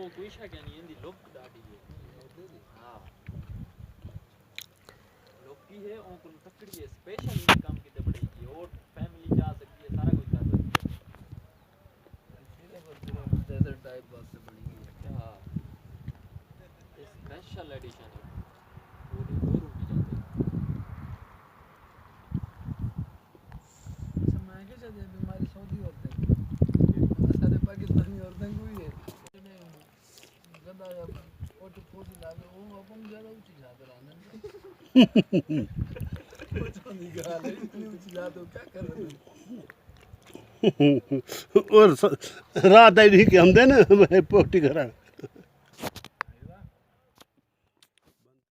कोई शक नहीं इंदी लुक डाडी है हां लुक की है ओ को तकड़ी है स्पेशल इन काम कीते बड़ी की और फैमिली जा सकती है सारा कुछ कर सकती है इसलिए वो डेजर्ट टाइप बस से बड़ी है हां ये स्पेशल एडिशन है पूरी और उठी जाती है समय के साथ बीमारी सऊदी औरतें सारे पाकिस्तानी औरतें को ही है गदा या फोटो फोटो लागे वो अपन ज्यादा ऊंची जाते रहने कुछ नहीं गाल है इतनी ऊंची जाते हो क्या कर रहे हो और रात आई भी कि हम देना पोटी करा